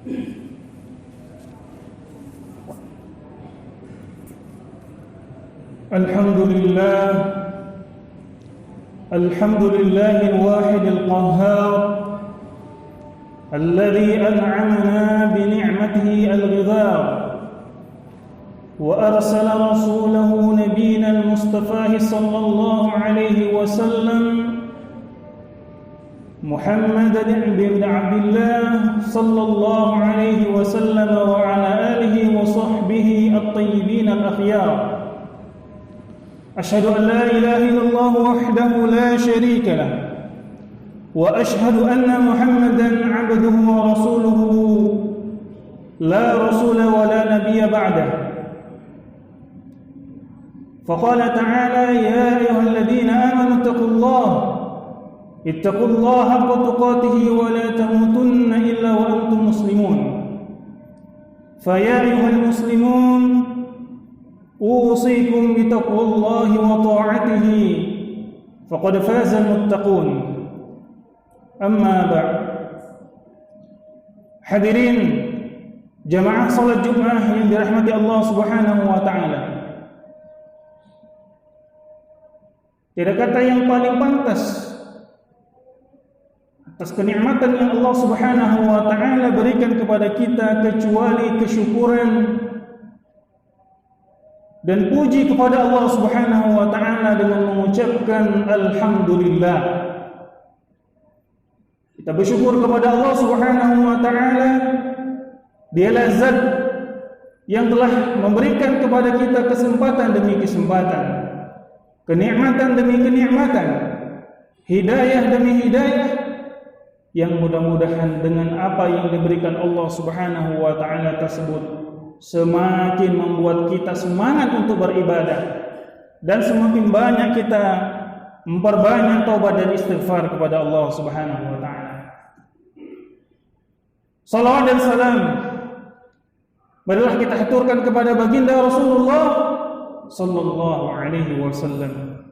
الحمد لله الواحد القهار الذي أنعمنا بنعمته الغذار وأرسل رسوله نبينا المصطفى صلى الله عليه وسلم محمد بن عبد الله صلى الله عليه وسلم وعلى آله وصحبه الطيبين الأخيار. أشهد أن لا إله إلا الله وحده لا شريك له وأشهد أن محمدا عبده ورسوله لا رسول ولا نبي بعده. فقال تعالى: يا أيها الذين آمنوا اتقوا الله حق تقاته ولا تموتن إلا وأنتم مسلمون. فيا أيها المسلمون أوصيكم بتقوى الله وطاعته فقد فاز المتقون. أما بعد. Hadirin jamaah salat Jumat yang dirahmati Allah Subhanahu wa taala. Tidak kata yang paling pantas atas kenikmatan yang Allah Subhanahu wa taala berikan kepada kita kecuali kesyukuran dan puji kepada Allah Subhanahu wa taala dengan mengucapkan alhamdulillah. Kita bersyukur kepada Allah Subhanahu wa taala, Dialah zat yang telah memberikan kepada kita kesempatan demi kesempatan, kenikmatan demi kenikmatan, hidayah demi hidayah, yang mudah-mudahan dengan apa yang diberikan Allah Subhanahu wa taala tersebut semakin membuat kita semangat untuk beribadah dan semakin banyak kita memperbanyak taubat dan istighfar kepada Allah Subhanahu wa taala. Salawat dan salam marilah kita haturkan kepada baginda Rasulullah sallallahu alaihi wasallam.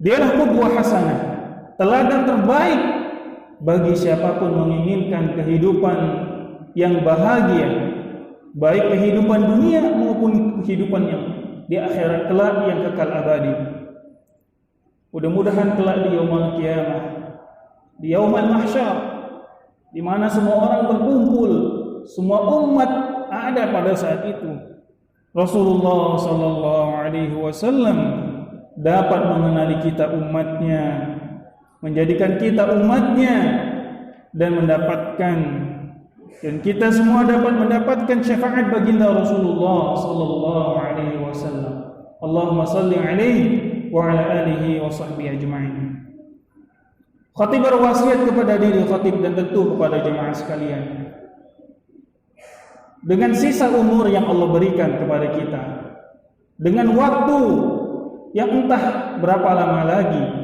Dialah qudwah hasanah, teladan terbaik bagi siapapun menginginkan kehidupan yang bahagia, baik kehidupan dunia maupun kehidupan yang di akhirat kelak yang kekal abadi. Mudah-mudahan kelak di yaumul qiyamah, di yaumul mahsyar, di mana semua orang berkumpul, semua umat ada pada saat itu, Rasulullah sallallahu alaihi wasallam dapat mengenali kita umatnya, menjadikan kita umatnya, dan kita semua dapat mendapatkan syafaat baginda Rasulullah sallallahu alaihi wasallam. Allahumma salli alaihi wa ala alihi wa sahbihi ajma'in. Khatib berwasiat kepada diri khatib dan tentu kepada jemaah sekalian, dengan sisa umur yang Allah berikan kepada kita, dengan waktu yang entah berapa lama lagi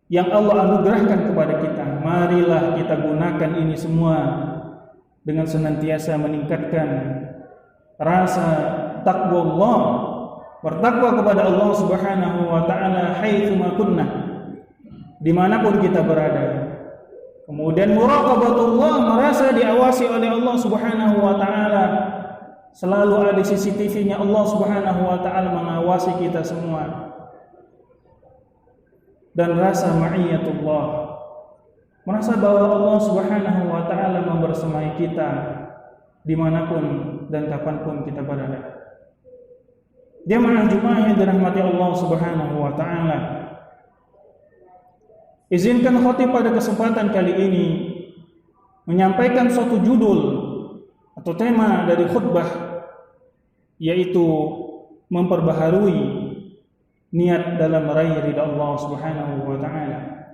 yang Allah anugerahkan kepada kita, marilah kita gunakan ini semua dengan senantiasa meningkatkan rasa takwa Allah, bertakwa kepada Allah Subhanahu wa taala haitsu ma kunna, dimanapun kita berada. Kemudian muraqabatullah, merasa diawasi oleh Allah Subhanahu wa taala, selalu ada CCTV-nya Allah Subhanahu wa taala mengawasi kita semua. Dan rasa ma'iyatullah, merasa bahwa Allah Subhanahu wa taala membersamai kita dimanapun dan kapanpun kita berada. Jemaah Jumat yang dirahmati Allah Subhanahu wa taala, izinkan khatib pada kesempatan kali ini menyampaikan suatu judul atau tema dari khutbah, yaitu memperbaharui niat dalam meraih ridha Allah Subhanahu wa taala.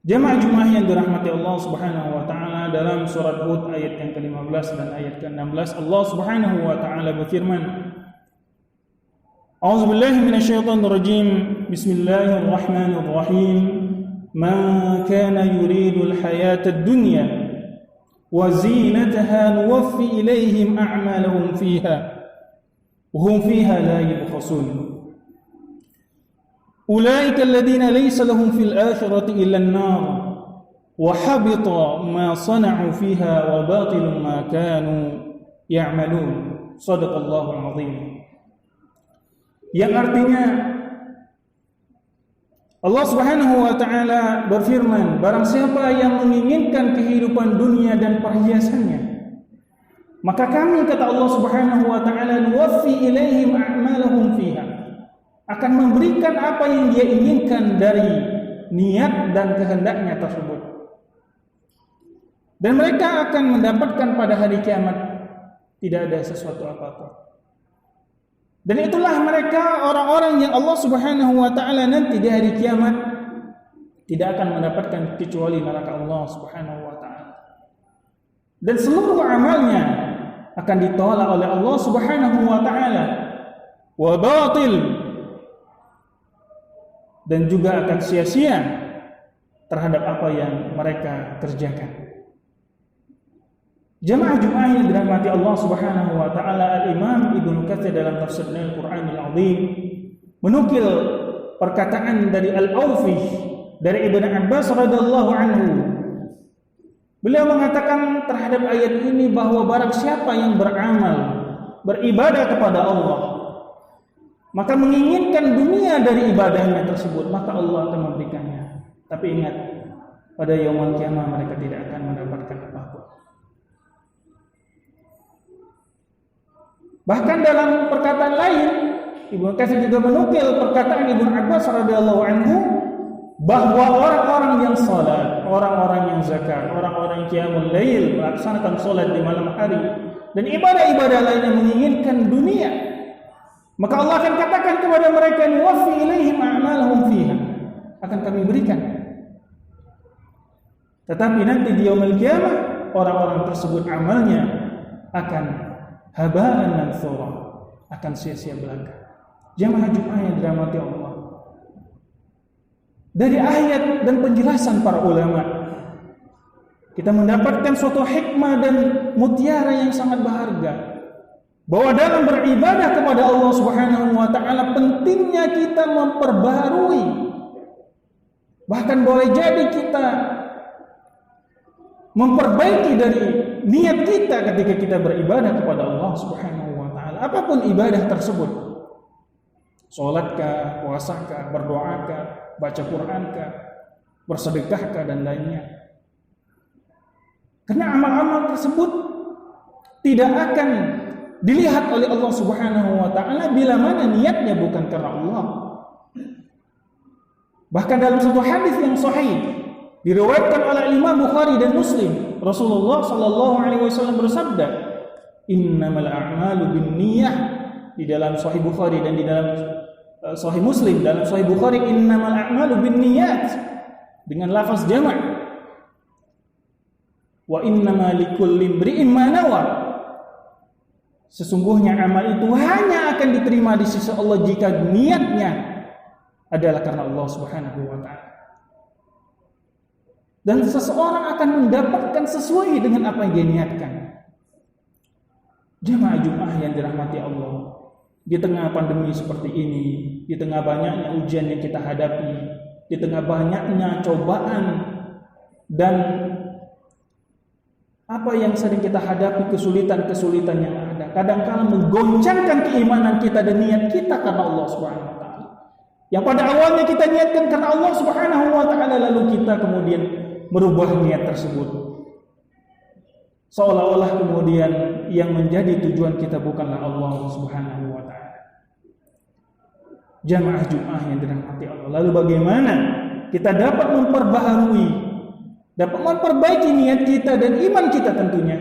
Jemaah Jumat yang dirahmati Allah Subhanahu wa taala, dalam surat Hud ayat yang ke-15 dan ayat ke-16 Allah Subhanahu wa taala berfirman, A'udzubillahi minasyaitonir rajim. Bismillahirrahmanirrahim. Man kana yuridul hayatad dunya wa zinataha nuwaffi ilaihim a'malahum fiha وهم فيها لا يبخسون أولئك الذين ليس لهم في الآخرة إلا النار wa habita ma sana'u fiha wa batilun ma kanu ya'malun. Shadaqallahu azim. Yang artinya Allah Subhanahu wa taala berfirman, barang siapa yang menginginkan kehidupan dunia dan perhiasannya, maka kami, kata Allah Subhanahu wa taala, nuwaffi ilaihim a'malahum fiha, akan memberikan apa yang dia inginkan dari niat dan kehendaknya tersebut. Dan mereka akan mendapatkan pada hari kiamat tidak ada sesuatu apa-apa. Dan itulah mereka orang-orang yang Allah Subhanahu wa taala nanti di hari kiamat tidak akan mendapatkan kecuali neraka Allah Subhanahu wa taala. Dan seluruh amalnya akan ditolak oleh Allah Subhanahu wa taala, wa batil, dan juga akan sia-sia terhadap apa yang mereka kerjakan. Jamaah Jumat yang dirahmati Allah Subhanahu wa taala, Al-Imam Ibnu Katsir dalam tafsirnya Al-Qur'anul Azim menukil perkataan dari Al-Awfi dari Ibnu Abbas radhiyallahu anhu. Beliau mengatakan terhadap ayat ini bahwa barang siapa yang beramal, beribadah kepada Allah, maka menginginkan dunia dari ibadahnya tersebut, maka Allah akan memberikannya. Tapi ingat, pada yaumul kiamah mereka tidak akan mendapatkan apapun. Bahkan dalam perkataan lain, Ibnu Katsir juga menukil perkataan Ibnu Abbas radhiyallahu anhu bahwa orang-orang yang salat, orang-orang yang zakat, orang-orang yang qiyamul lail, melaksanakan salat di malam hari, dan ibadah-ibadah lain yang menginginkan dunia, maka Allah akan katakan kepada mereka, nuwaffi ilaihim a'malahum fiha, akan kami berikan. Tetapi nanti di yaumul qiyamah orang-orang tersebut amalnya akan haba'an manthura, akan sia-sia belaka. Jamaah Jumat yang dirahmati Allah, dari ayat dan penjelasan para ulama kita mendapatkan suatu hikmah dan mutiara yang sangat berharga, bahwa dalam beribadah kepada Allah Subhanahu wa taala pentingnya kita memperbaharui, bahkan boleh jadi kita memperbaiki dari niat kita ketika kita beribadah kepada Allah Subhanahu wa taala, apapun ibadah tersebut. Salatkah, puasakah, berdoakah, baca Qur'ankah, bersedekahkah, dan lainnya. Karena amal-amal tersebut tidak akan dilihat oleh Allah Subhanahu wa taala bila mana niatnya bukan karena Allah. Bahkan dalam satu hadis yang sahih diriwayatkan oleh Imam Bukhari dan Muslim, Rasulullah sallallahu alaihi wasallam bersabda, "Innamal a'malu binniyah." Di dalam Sahih Bukhari dan di dalam Sahih Muslim, dalam Sahih Bukhari, "Innamal a'malu binniyat" dengan lafaz jamak. "Wa innama likulli imri'in ma nawa." Sesungguhnya amal itu hanya akan diterima di sisi Allah jika niatnya adalah karena Allah Subhanahu wa taala. Dan seseorang akan mendapatkan sesuai dengan apa yang dia niatkan. Jamaah Jumat yang dirahmati Allah, di tengah pandemi seperti ini, di tengah banyaknya ujian yang kita hadapi, di tengah banyaknya cobaan dan apa yang sering kita hadapi, kesulitan-kesulitan yang ada, kadang-kala menggoncangkan keimanan kita dan niat kita karena Allah Subhanahu wa taala. Yang pada awalnya kita niatkan karena Allah Subhanahu wa taala, lalu kita kemudian merubah niat tersebut, seolah-olah kemudian yang menjadi tujuan kita bukanlah Allah Subhanahu wa taala. Jamaah Jumat yang dirahmati Allah, lalu bagaimana kita dapat memperbaharui, dapat memperbaiki niat kita dan iman kita tentunya,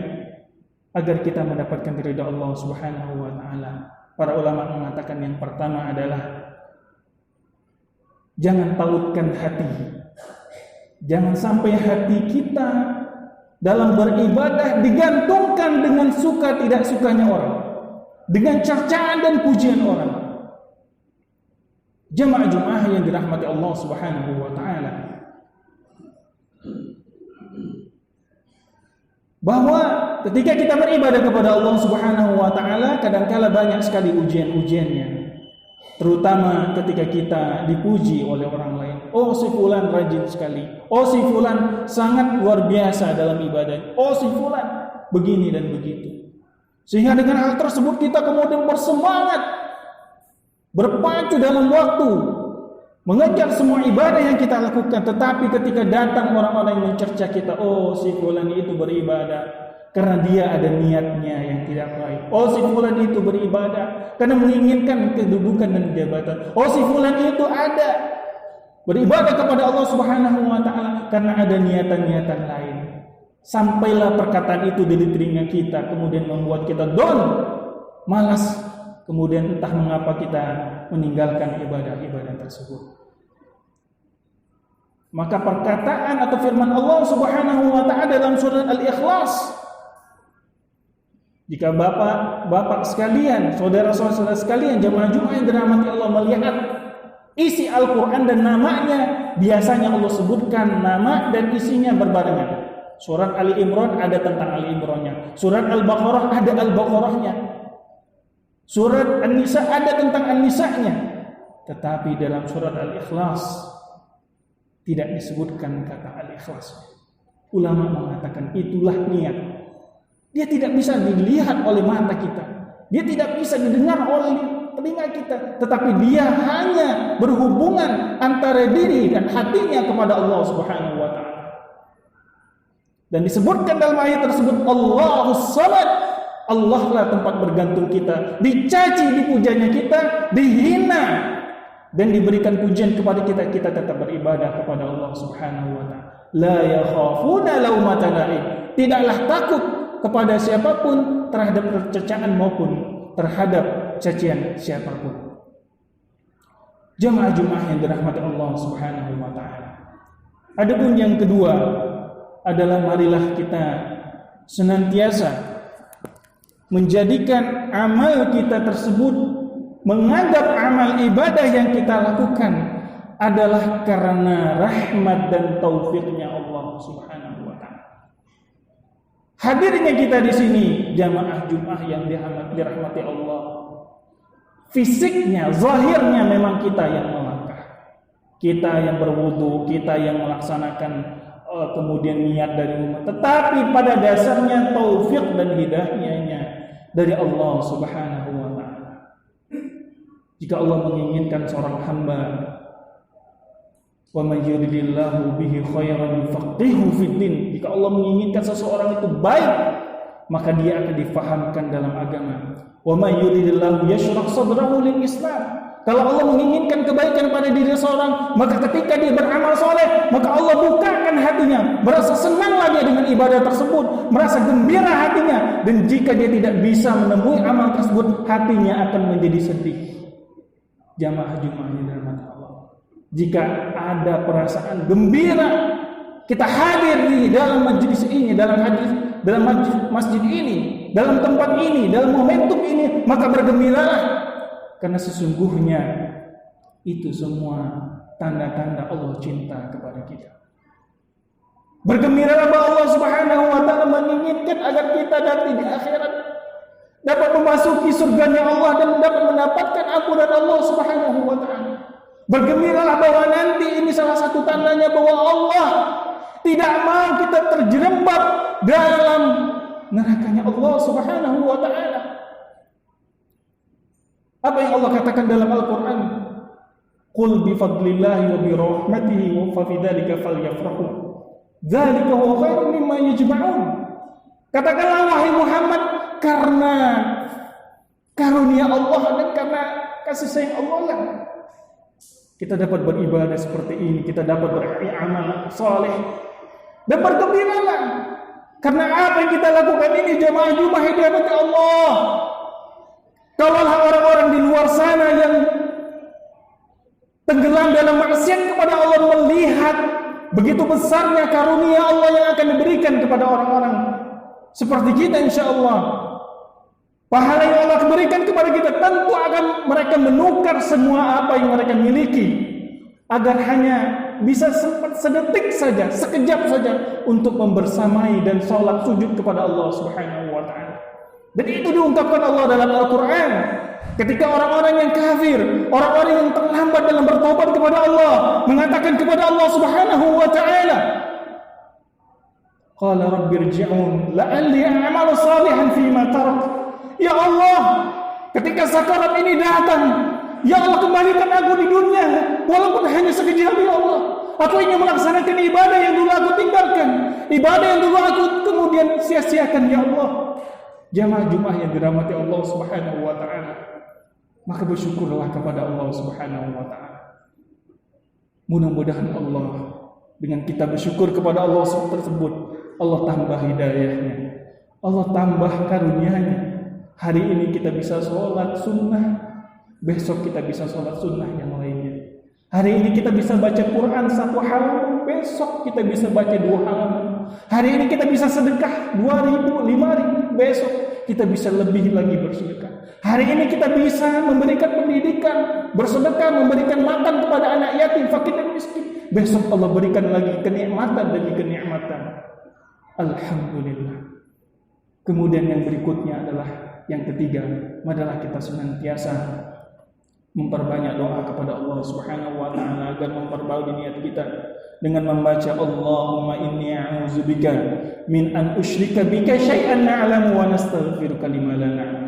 agar kita mendapatkan ridha Allah Subhanahu wa taala? Para ulama mengatakan yang pertama adalah jangan tautkan hati. Jangan sampai hati kita dalam beribadah digantungkan dengan suka tidak sukanya orang, dengan cercaan dan pujian orang. Jamaah Jumat yang dirahmati Allah Subhanahu wa taala, bahwa ketika kita beribadah kepada Allah Subhanahu wa taala, kadangkala banyak sekali ujian-ujiannya, terutama ketika kita dipuji oleh orang lain. Oh, si fulan rajin sekali. Oh, si fulan sangat luar biasa dalam ibadah. Oh, si fulan begini dan begitu. Sehingga dengan hal tersebut kita kemudian bersemangat, berpacu dalam waktu, mengejar semua ibadah yang kita lakukan. Tetapi ketika datang orang-orang yang mencerca kita, oh, si fulan itu beribadah karena dia ada niatnya yang tidak baik. Oh, si fulan itu beribadah karena menginginkan kedudukan dan jabatan. Oh, si fulan itu ada beribadah kepada Allah Subhanahu wa taala karena ada niatan-niatan lain. Sampailah perkataan itu di telinga kita, kemudian membuat kita down, malas, kemudian entah mengapa kita meninggalkan ibadah-ibadah tersebut. Maka perkataan atau firman Allah Subhanahu wa taala dalam surat Al-Ikhlas, jika bapak-bapak sekalian, saudara-saudara sekalian, jemaah Jumat yang dirahmati Allah melihat isi Al-Quran dan namanya, biasanya Allah sebutkan nama dan isinya berbarengan. Surat Ali Imran ada tentang Ali Imrannya, surat Al-Baqarah ada Al-Baqarahnya, surat An-Nisa ada tentang An-Nisa'nya. Tetapi dalam surat Al-Ikhlas tidak disebutkan kata Al-Ikhlas. Ulama mengatakan itulah niat. Dia tidak bisa dilihat oleh mata kita, dia tidak bisa didengar oleh telinga kita, tetapi dia hanya berhubungan antara diri dan hatinya kepada Allah Subhanahu wa taala. Dan disebutkan dalam ayat tersebut, Allahus Samad, Allah lah tempat bergantung kita. Dicaci dipujanya kita, dihina dan diberikan pujian kepada kita, kita tetap beribadah kepada Allah Subhanahu wa taala. La yakhafuna laumata laim. Tidaklah takut kepada siapapun terhadap cercaan maupun terhadap cacian siapapun. Jemaah-jemaah yang dirahmati Allah Subhanahu wa taala. Adapun yang kedua adalah marilah kita senantiasa menjadikan amal kita tersebut, menganggap amal ibadah yang kita lakukan adalah karena rahmat dan taufiknya Allah Subhanahu wa taala. Hadirnya kita di sini jamaah Jumat yang dirahmati Allah, fisiknya, zahirnya memang kita yang melangkah, kita yang berwudu, kita yang melaksanakan kemudian niat dari umat, tetapi pada dasarnya taufik dan hidayahnya dari Allah Subhanahu wa taala. Jika Allah menginginkan seorang hamba, wa may yuridillahu bihi khairan yufaqihu fid din, jika Allah menginginkan seseorang itu baik, maka dia akan difahamkan dalam agama. Wa may yuridillahu yashrah sadrahu lil Islam. Kalau Allah menginginkan kebaikan pada diri seorang, maka ketika dia beramal soleh, maka Allah bukakan hatinya, merasa senang lagi dengan ibadah tersebut, merasa gembira hatinya. Dan jika dia tidak bisa menemui amal tersebut, hatinya akan menjadi sedih. Jamaah Jumat yang dirahmati Allah, jika ada perasaan gembira, kita hadir di dalam majelis ini, dalam masjid ini, dalam tempat ini, dalam momentum ini, maka bergembiralah. Karena sesungguhnya itu semua tanda-tanda Allah cinta kepada kita. Bergembiralah bahwa Allah Subhanahu wa taala menginginkan agar kita nanti di akhirat dapat memasuki surganya Allah dan dapat mendapatkan ampunan Allah Subhanahu wa taala. Bergembiralah bahwa nanti ini salah satu tandanya bahwa Allah tidak mau kita terjerembab dalam nerakanya Allah Subhanahu wa taala. Apa yang Allah katakan dalam Al-Quran? Qul bifadlillahi wa birahmatihi wa fabidzalika falyafrahu dzalika huwa khairun mimma yajma'un. Katakanlah wahai Muhammad, karena karunia Allah dan karena kasih sayang Allah lah kita dapat beribadah seperti ini, kita dapat beramal saleh dan bergembiralah. Karena apa yang kita lakukan ini jemaah Jumat hidayah Allah. Kalaulah orang-orang di luar sana yang tenggelam dalam maksiat kepada Allah melihat begitu besarnya karunia Allah yang akan diberikan kepada orang-orang seperti kita, insya Allah pahala yang Allah berikan kepada kita, tentu akan mereka menukar semua apa yang mereka miliki agar hanya bisa sempat sedetik saja, sekejap saja untuk membersamai dan sholat sujud kepada Allah Subhanahu wa ta'ala. Dan itu diungkapkan Allah dalam Al-Quran ketika orang-orang yang kafir, orang-orang yang terlambat dalam bertobat kepada Allah, mengatakan kepada Allah Subhanahu wa taala, qala rabbirji'un la'alli a'malu salihan fima tarak. Ya Allah, ketika sakarat ini datang, ya Allah kembalikan aku di dunia walaupun hanya sekejap. Ya Allah, aku ingin melaksanakan ibadah yang dulu aku tinggalkan, ibadah yang dulu aku kemudian sia-siakan. Ya Allah, jamaah Jumat yang dirahmati Allah Subhanahu wa taala, maka bersyukurlah kepada Allah Subhanahu wa taala. Mudah-mudahan Allah, dengan kita bersyukur kepada Allah tersebut, Allah tambah hidayahnya, Allah tambah karunia-Nya. Hari ini kita bisa sholat sunnah, besok kita bisa sholat sunnah yang lainnya. Hari ini kita bisa baca Quran 1 halaman, besok kita bisa baca 2 halaman. Hari ini kita bisa sedekah 2.000, 5.000, besok kita bisa lebih lagi bersedekah. Hari ini kita bisa memberikan pendidikan, bersedekah, memberikan makan kepada anak yatim, fakir dan miskin. Besok Allah berikan lagi kenikmatan demi kenikmatan. Alhamdulillah. Kemudian yang berikutnya adalah yang ketiga, adalah kita senantiasa memperbanyak doa kepada Allah Subhanahu wa taala agar memperbaiki niat kita dengan membaca Allahumma inni a'udzubika min an usyrika bika syai'an na'lamu wa nastaghfiruka lima la na'lam.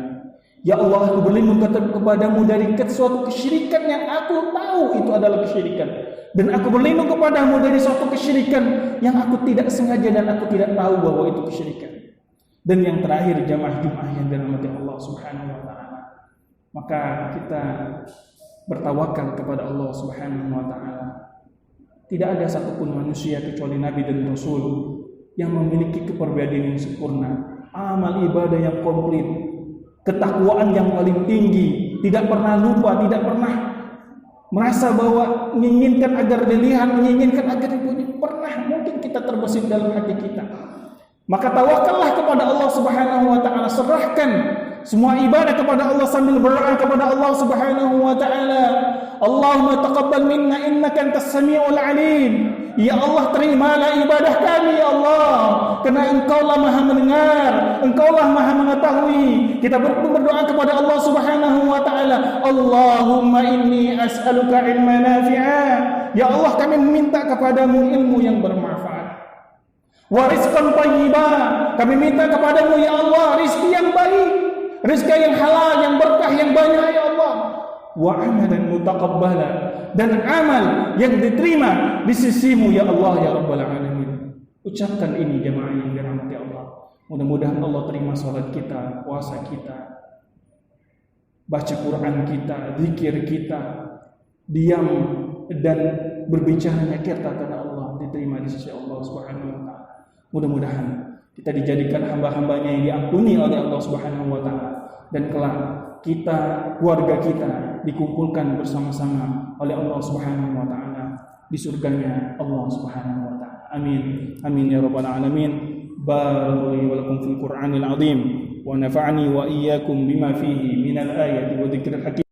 Ya Allah, aku berlindung kepadamu dari suatu kesyirikan yang aku tahu itu adalah kesyirikan, dan aku berlindung kepadamu dari suatu kesyirikan yang aku tidak sengaja dan aku tidak tahu bahwa itu kesyirikan. Dan yang terakhir, jamaah Jumat yang dirahmati Allah Subhanahu wa taala, maka kita bertawakal kepada Allah Subhanahu wa taala. Tidak ada satupun manusia kecuali nabi dan rasul yang memiliki kepribadian yang sempurna, amal ibadah yang komplit, ketakwaan yang paling tinggi, tidak pernah lupa, tidak pernah merasa bahwa menginginkan agar dilihat, menginginkan agar dipuji. Pernah mungkin kita terbesit dalam hati kita. Maka tawakallah kepada Allah Subhanahu wa taala, serahkan semua ibadah kepada Allah sambil berdoa kepada Allah Subhanahu wa taala. Allahumma taqabbal minna innaka antas samiul alim. Ya Allah, terimalah ibadah kami ya Allah, karena Engkaulah Maha mendengar, Engkaulah Maha mengetahui. Kita berdoa kepada Allah Subhanahu wa taala, Allahumma inni as'aluka ilman nafi'a. Ya Allah, kami meminta kepadamu ilmu yang bermanfaat. Wa rizqan thayyiban, kami minta kepadamu ya Allah rizki yang baik, rizki yang halal, yang berkah, yang banyak ya Allah. Wa amalan mutaqabbala, dan amal yang diterima di sisimu ya Allah ya Rabbal Alamin. Ucapkan ini jemaah yang dirahmati Allah. Mudah-mudahan Allah terima salat kita, puasa kita, baca Quran kita, zikir kita, diam dan berbicara kita karena Allah diterima di sisi Allah Subhanahu wa taala. Mudah-mudahan kita dijadikan hamba-hambanya yang diampuni oleh Allah Subhanahu wa taala, dan kelak kita, keluarga kita dikumpulkan bersama-sama oleh Allah Subhanahu wa taala di surganya Allah Subhanahu wa taala. Amin. Amin ya rabbal alamin. Barakallahu wa lakum fil Qur'anil azim wa nafa'ani wa iyyakum bima fihi minal ayati wa dzikril hakim.